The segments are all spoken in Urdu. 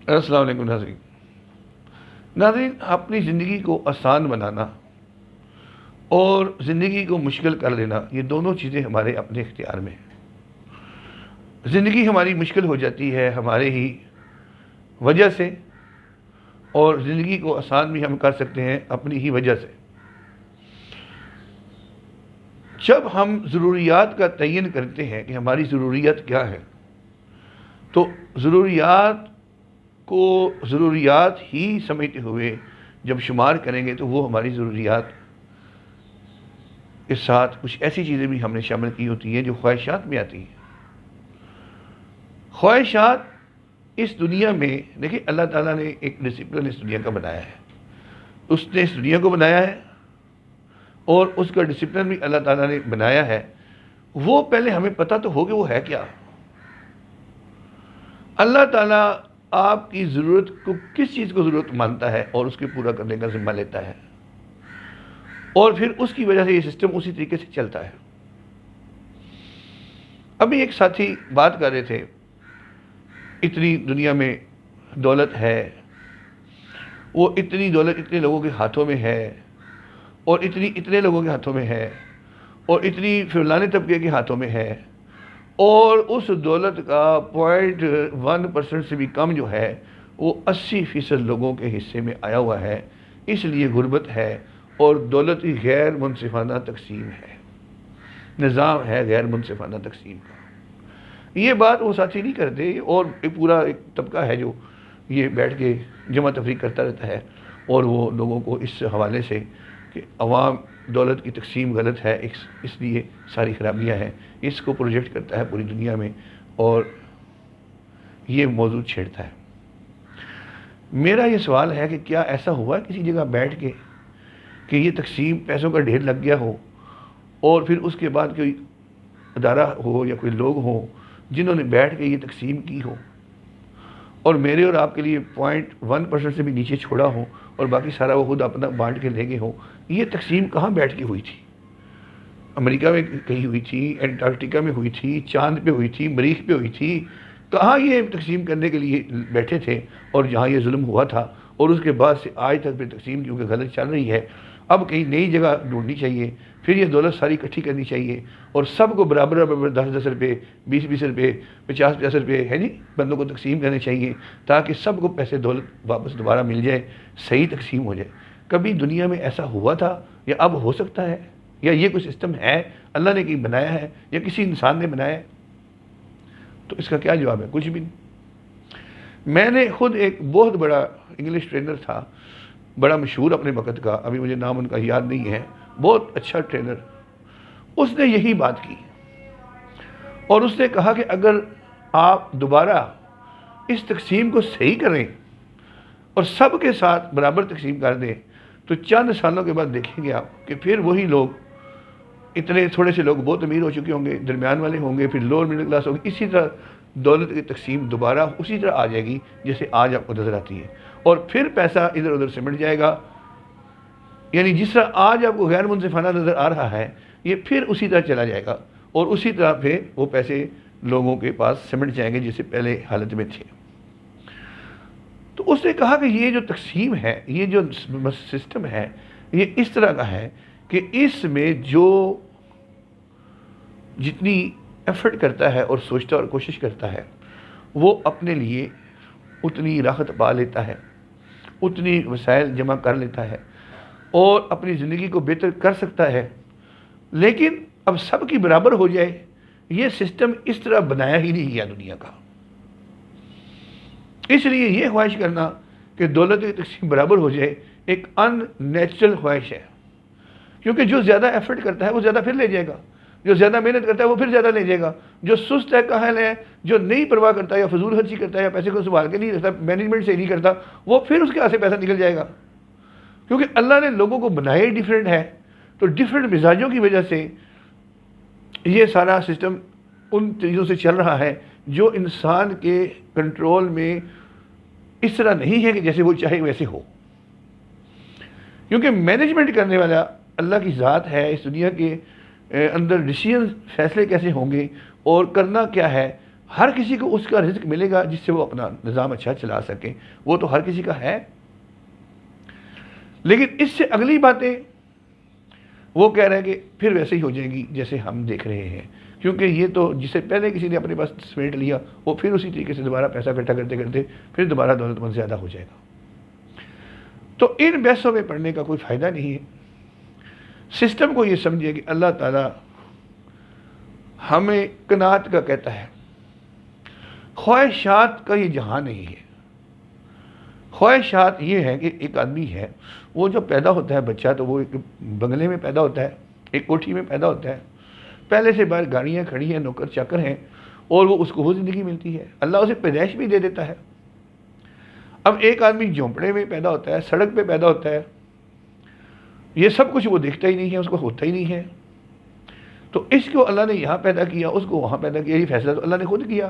السلام علیکم ناظرین، اپنی زندگی کو آسان بنانا اور زندگی کو مشکل کر لینا، یہ دونوں چیزیں ہمارے اپنے اختیار میں ہیں۔ زندگی ہماری مشکل ہو جاتی ہے ہمارے ہی وجہ سے، اور زندگی کو آسان بھی ہم کر سکتے ہیں اپنی ہی وجہ سے۔ جب ہم ضروریات کا تعین کرتے ہیں کہ ہماری ضروریات کیا ہے، تو ضروریات ہی سمجھتے ہوئے جب شمار کریں گے تو وہ ہماری ضروریات کے ساتھ کچھ ایسی چیزیں بھی ہم نے شامل کی ہوتی ہیں جو خواہشات میں آتی ہیں۔ خواہشات اس دنیا میں دیکھیں، اللہ تعالیٰ نے ایک ڈسپلن اس دنیا کا بنایا ہے، اس نے اس دنیا کو بنایا ہے اور اس کا ڈسپلن بھی اللہ تعالیٰ نے بنایا ہے۔ وہ پہلے ہمیں پتہ تو ہو کہ وہ ہے کیا۔ اللہ تعالیٰ آپ کی ضرورت کو کس چیز کو ضرورت مانتا ہے اور اس کے پورا کرنے کا ذمہ لیتا ہے، اور پھر اس کی وجہ سے یہ سسٹم اسی طریقے سے چلتا ہے۔ ابھی ایک ساتھی بات کر رہے تھے، اتنی دنیا میں دولت ہے، وہ اتنی دولت اتنے لوگوں کے ہاتھوں میں ہے، اور اتنے لوگوں کے ہاتھوں میں ہے، اور اتنی فلانے طبقے کے ہاتھوں میں ہے، اور اس دولت کا 0.1% سے بھی کم جو ہے وہ 80% لوگوں کے حصے میں آیا ہوا ہے۔ اس لیے غربت ہے اور دولت کی غیر منصفانہ تقسیم ہے، نظام ہے غیر منصفانہ تقسیم کا۔ یہ بات وہ ساتھی نہیں کرتے، اور ایک پورا ایک طبقہ ہے جو یہ بیٹھ کے جمع تفریق کرتا رہتا ہے، اور وہ لوگوں کو اس حوالے سے کہ عوام دولت کی تقسیم غلط ہے، اس لیے ساری خرابیاں ہیں، اس کو پروجیکٹ کرتا ہے پوری دنیا میں اور یہ موضوع چھیڑتا ہے۔ میرا یہ سوال ہے کہ کیا ایسا ہوا ہے کسی جگہ بیٹھ کے کہ یہ تقسیم پیسوں کا ڈھیر لگ گیا ہو، اور پھر اس کے بعد کوئی ادارہ ہو یا کوئی لوگ ہوں جنہوں نے بیٹھ کے یہ تقسیم کی ہو، اور میرے اور آپ کے لیے 0.1% سے بھی نیچے چھوڑا ہو، اور باقی سارا وہ خود اپنا بانٹ کے لے گئے ہوں؟ یہ تقسیم کہاں بیٹھ کے ہوئی تھی؟ امریکہ میں کہیں ہوئی تھی، انٹارکٹیکا میں ہوئی تھی، چاند پہ ہوئی تھی، مریخ پہ ہوئی تھی؟ کہاں یہ تقسیم کرنے کے لیے بیٹھے تھے؟ اور جہاں یہ ظلم ہوا تھا، اور اس کے بعد سے آج تک پھر تقسیم کیونکہ غلط چل رہی ہے، اب کہیں نئی جگہ ڈھونڈنی چاہیے، پھر یہ دولت ساری اکٹھی کرنی چاہیے، اور سب کو برابر 10 روپے، 20 روپے، 50 روپے ہے جی بندوں کو تقسیم کرنے چاہیے، تاکہ سب کو پیسے دولت واپس دوبارہ مل جائے، صحیح تقسیم ہو جائے۔ کبھی دنیا میں ایسا ہوا تھا یا اب ہو سکتا ہے؟ یا یہ کوئی سسٹم ہے اللہ نے کہیں بنایا ہے یا کسی انسان نے بنایا ہے؟ تو اس کا کیا جواب ہے؟ کچھ بھی نہیں۔ میں نے خود ایک بہت بڑا انگلش ٹرینر تھا، بڑا مشہور اپنے وقت کا، ابھی مجھے نام ان کا یاد نہیں ہے، بہت اچھا ٹرینر، اس نے یہی بات کی، اور اس نے کہا کہ اگر آپ دوبارہ اس تقسیم کو صحیح کریں اور سب کے ساتھ برابر تقسیم کر دیں، تو چند سالوں کے بعد دیکھیں گے آپ کہ پھر وہی لوگ، اتنے تھوڑے سے لوگ بہت امیر ہو چکے ہوں گے، درمیان والے ہوں گے، پھر لوور مڈل کلاس ہوگی، اسی طرح دولت کی تقسیم دوبارہ اسی طرح آ جائے گی جیسے آج آپ کو نظر آتی ہے، اور پھر پیسہ ادھر ادھر سمٹ جائے گا۔ یعنی جس طرح آج آپ کو غیر منصفانہ نظر آ رہا ہے، یہ پھر اسی طرح چلا جائے گا، اور اسی طرح پھر وہ پیسے لوگوں کے پاس سمٹ جائیں گے جیسے پہلے حالت میں تھے۔ تو اس نے کہا کہ یہ جو تقسیم ہے، یہ جو سسٹم ہے، یہ اس طرح کا ہے کہ اس میں جو جتنی ایفرٹ کرتا ہے اور سوچتا اور کوشش کرتا ہے، وہ اپنے لیے اتنی راحت پا لیتا ہے، اتنی وسائل جمع کر لیتا ہے، اور اپنی زندگی کو بہتر کر سکتا ہے۔ لیکن اب سب کی برابر ہو جائے، یہ سسٹم اس طرح بنایا ہی نہیں گیا دنیا کا۔ اس لیے یہ خواہش کرنا کہ دولت کی تقسیم برابر ہو جائے ایک ان نیچرل خواہش ہے، کیونکہ جو زیادہ ایفرٹ کرتا ہے وہ زیادہ پھر لے جائے گا، جو زیادہ محنت کرتا ہے وہ پھر زیادہ لے جائے گا، جو سست ہے، کاہل ہے، جو نہیں پرواہ کرتا ہے یا فضول خرچی کرتا ہے یا پیسے کو سنبھال کے نہیں رکھتا، مینجمنٹ سے نہیں کرتا، وہ پھر اس کے ہاتھ سے پیسہ نکل جائے گا۔ کیونکہ اللہ نے لوگوں کو بنایا ہی ڈیفرنٹ ہے، تو ڈیفرنٹ مزاجوں کی وجہ سے یہ سارا سسٹم ان چیزوں سے چل رہا ہے جو انسان کے کنٹرول میں اس طرح نہیں ہے کہ جیسے وہ چاہے ویسے ہو۔ کیونکہ مینجمنٹ کرنے والا اللہ کی ذات ہے، اس دنیا کے اندر ڈیسیژن، فیصلے کیسے ہوں گے اور کرنا کیا ہے، ہر کسی کو اس کا رزق ملے گا جس سے وہ اپنا نظام اچھا چلا سکے، وہ تو ہر کسی کا ہے۔ لیکن اس سے اگلی باتیں وہ کہہ رہے ہیں کہ پھر ویسے ہی ہو جائیں گی جیسے ہم دیکھ رہے ہیں، کیونکہ یہ تو جسے پہلے کسی نے اپنے پاس سمیٹ لیا وہ پھر اسی طریقے سے دوبارہ پیسہ اکٹھا کرتے کرتے پھر دوبارہ دولت مند زیادہ ہو جائے گا۔ تو ان بحثوں میں پڑھنے کا کوئی فائدہ نہیں ہے۔ سسٹم کو یہ سمجھے کہ اللہ تعالیٰ ہمیں قناعت کا کہتا ہے، خواہشات کا یہ جہاں نہیں ہے۔ خواہشات یہ ہے کہ ایک آدمی ہے، وہ جو پیدا ہوتا ہے بچہ تو وہ ایک بنگلے میں پیدا ہوتا ہے، ایک کوٹھی میں پیدا ہوتا ہے، پہلے سے باہر گاڑیاں کھڑی ہیں، نوکر چاکر ہیں، اور وہ اس کو وہ زندگی ملتی ہے، اللہ اسے پیدائش بھی دے دیتا ہے۔ اب ایک آدمی جھونپڑے میں پیدا ہوتا ہے، سڑک پہ پیدا ہوتا ہے، یہ سب کچھ وہ دیکھتا ہی نہیں ہے، اس کو ہوتا ہی نہیں ہے، تو اس کو اللہ نے یہاں پیدا کیا، اس کو وہاں پیدا کیا، یہ فیصلہ تو اللہ نے خود کیا۔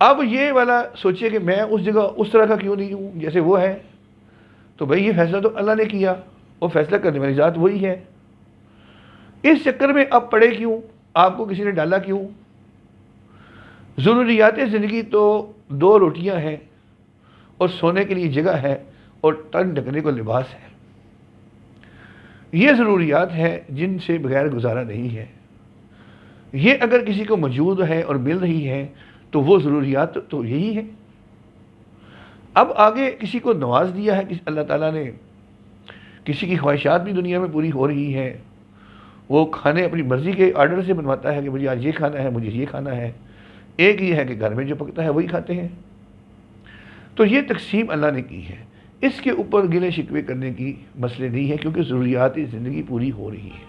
اب یہ والا سوچے کہ میں اس جگہ اس طرح کا کیوں نہیں ہوں جیسے وہ ہے، تو بھئی یہ فیصلہ تو اللہ نے کیا، وہ فیصلہ کرنے والی ذات وہی ہے۔ اس چکر میں اب پڑے کیوں، آپ کو کسی نے ڈالا کیوں؟ ضروریات زندگی تو 2 روٹیاں ہیں اور سونے کے لیے جگہ ہے اور تن ڈھکنے کو لباس ہے۔ یہ ضروریات ہیں جن سے بغیر گزارا نہیں ہے۔ یہ اگر کسی کو موجود ہے اور مل رہی ہے تو وہ ضروریات تو یہی ہے۔ اب آگے کسی کو نواز دیا ہے کہ اللہ تعالیٰ نے، کسی کی خواہشات بھی دنیا میں پوری ہو رہی ہیں، وہ کھانے اپنی مرضی کے آرڈر سے بنواتا ہے کہ مجھے آج یہ کھانا ہے، مجھے یہ کھانا ہے۔ ایک یہ ہے کہ گھر میں جو پکتا ہے وہی کھاتے ہیں۔ تو یہ تقسیم اللہ نے کی ہے، اس کے اوپر گلے شکوے کرنے کی مسئلے نہیں ہے، کیونکہ ضروریات زندگی پوری ہو رہی ہے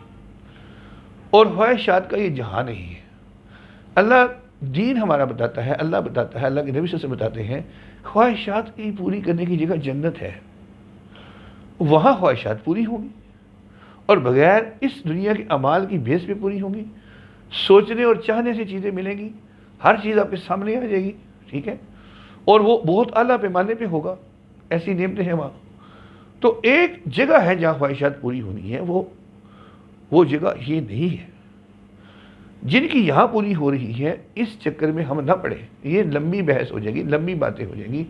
اور خواہشات کا یہ جہاں نہیں ہے۔ اللہ دین ہمارا بتاتا ہے، اللہ بتاتا ہے، اللہ کے نبی صلی اللہ علیہ وسلم بتاتے ہیں، خواہشات کی پوری کرنے کی جگہ جنت ہے، وہاں خواہشات پوری ہوں گی اور بغیر اس دنیا کے اعمال کی بیس پہ پوری ہوں گی۔ سوچنے اور چاہنے سے چیزیں ملیں گی، ہر چیز آپ کے سامنے آ جائے گی، ٹھیک ہے، اور وہ بہت اعلیٰ پیمانے پہ ہوگا، ایسی نعمتیں ہیں وہاں۔ تو ایک جگہ ہے جہاں خواہشات پوری ہونی ہے، وہ جگہ یہ نہیں ہے۔ جن کی یہاں پوری ہو رہی ہے اس چکر میں ہم نہ پڑے، یہ لمبی بحث ہو جائے گی، لمبی باتیں ہو جائیں گی،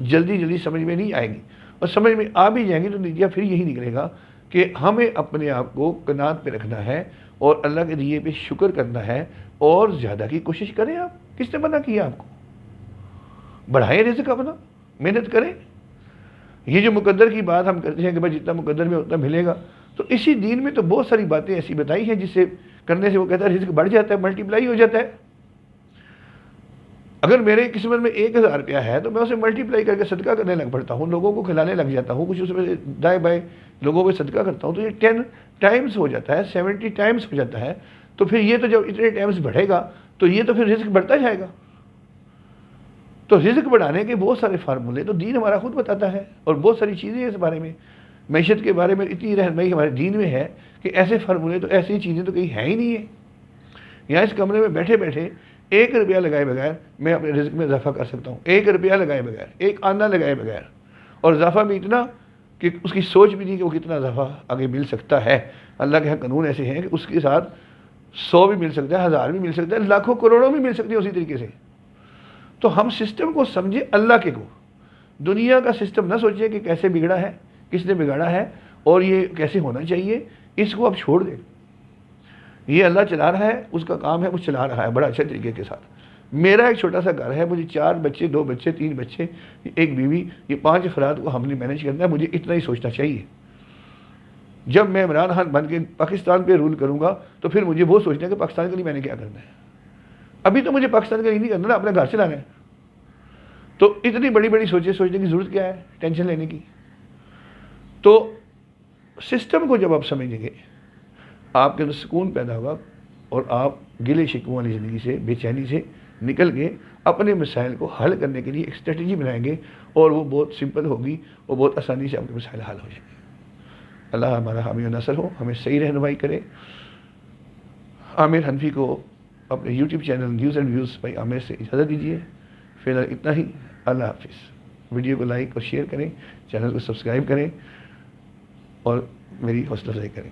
جلدی سمجھ میں نہیں آئے گی، اور سمجھ میں آ بھی جائیں گی تو نتیجہ پھر یہی نکلے گا کہ ہمیں اپنے آپ کو قناعت پہ رکھنا ہے اور اللہ کے دیے پہ شکر کرنا ہے، اور زیادہ کی کوشش کریں۔ آپ کس نے منع کیا آپ کو؟ بڑھائیں رزق اپنا، محنت کریں۔ یہ جو مقدر کی بات ہم کرتے ہیں کہ بھائی جتنا مقدر میں اتنا ملے گا، تو اسی دین میں تو بہت ساری باتیں ایسی بتائی ہیں جس سے کرنے سے وہ کہتا ہے رزق بڑھ جاتا ہے، ملٹیپلائی ہو جاتا ہے۔ اگر میرے قسمت میں 1000 روپیہ ہے تو میں اسے ملٹیپلائی کر کے صدقہ کرنے لگ پڑتا ہوں، لوگوں کو کھلانے لگ جاتا ہوں، کچھ اس میں دائیں بائیں لوگوں کو صدقہ کرتا ہوں، تو یہ 10 ٹائمز ہو جاتا ہے، 70 ٹائمز ہو جاتا ہے۔ تو پھر یہ تو جب اتنے ٹائمز بڑھے گا تو یہ تو پھر رزق بڑھتا جائے گا۔ تو رزق بڑھانے کے بہت سارے فارمولے تو دین ہمارا خود بتاتا ہے، اور بہت ساری چیزیں اس بارے میں، معیشت کے بارے میں اتنی رہنمائی ہمارے دین میں ہے کہ ایسے فارمولے تو ایسی چیزیں تو کہیں ہیں ہی نہیں ہے۔ یہاں اس کمرے میں بیٹھے بیٹھے 1 روپیہ لگائے بغیر میں اپنے رزق میں اضافہ کر سکتا ہوں، 1 روپیہ لگائے بغیر، 1 آنا لگائے بغیر، اور اضافہ بھی اتنا کہ اس کی سوچ بھی نہیں کہ وہ کتنا اضافہ آگے مل سکتا ہے۔ اللہ کے ہاں قانون ایسے ہیں کہ اس کے ساتھ 100 بھی مل سکتا ہے، 1000 بھی مل سکتا ہے، لاکھوں کروڑوں بھی مل سکتی ہے اسی طریقے سے۔ تو ہم سسٹم کو سمجھے اللہ کے کو، دنیا کا سسٹم نہ سوچیں کہ کیسے بگڑا ہے، کس نے بگاڑا ہے اور یہ کیسے ہونا چاہیے، اس کو اب چھوڑ دیں۔ یہ اللہ چلا رہا ہے، اس کا کام ہے، وہ چلا رہا ہے بڑا اچھے طریقے کے ساتھ۔ میرا ایک چھوٹا سا گھر ہے، مجھے 4 بچے، 2 بچے، 3 بچے، 1 بیوی، یہ 5 افراد کو ہم نے مینیج کرنا ہے، مجھے اتنا ہی سوچنا چاہیے۔ جب میں عمران خان بن کے پاکستان پہ رول کروں گا تو پھر مجھے وہ سوچنا ہے کہ پاکستان کے لیے میں نے کیا کرنا ہے۔ ابھی تو مجھے پاکستان کے لیے نہیں کرنا نا، اپنے گھر چلانا ہے۔ تو اتنی بڑی بڑی سوچیں سوچنے کی ضرورت کیا ہے، ٹینشن لینے کی؟ تو سسٹم کو جب آپ سمجھیں گے آپ کے اندر سکون پیدا ہوگا، اور آپ گلے شکووں والی زندگی سے، بے چینی سے نکل کے اپنے مسائل کو حل کرنے کے لیے ایک اسٹریٹجی بنائیں گے، اور وہ بہت سمپل ہوگی، اور بہت آسانی سے آپ کے مسائل حل ہو جائیں گے۔ اللہ ہمارا حامی و ناصر ہو، ہمیں صحیح رہنمائی کرے۔ عامر حنفی کو اپنے YouTube channel news and views by Aamir سے اجازت دیجیے۔ فی الحال اتنا ہی، اللہ حافظ۔ ویڈیو کو لائک اور شیئر کریں، چینل کو سبسکرائب کریں اور میری حوصلہ افزائی کریں۔